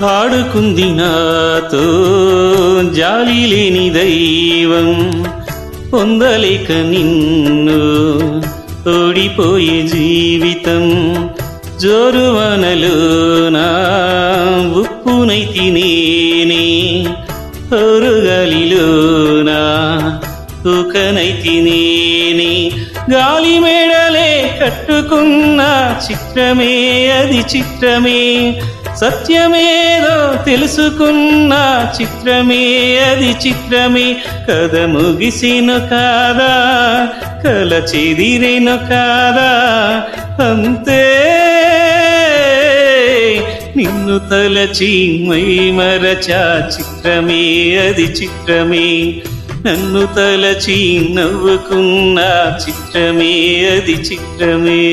ఆడుకుంది నాతో జాలి లేని దైవం, పొందలేక నిన్ను ఓడిపోయే జీవితం. జోరువానలోనా ఉప్పునైతి నేనే, ఓరుగాలిలోనా ఊకనైతి నేనే. గాలి మేడలే కట్టుకున్న చిత్రమే అది చిత్రమే, సత్యమేదో తెలుసుకున్న చిత్రమే అది చిత్రమే. కథ ముగిసిను కాదా, కల చెదిరెను కాదా, అంతే నిన్ను తలచి మై మరచా చిత్రమే అది చిత్రమే. నన్ను తలచి నవ్వుకున్న చిత్రమే అది చిత్రమే.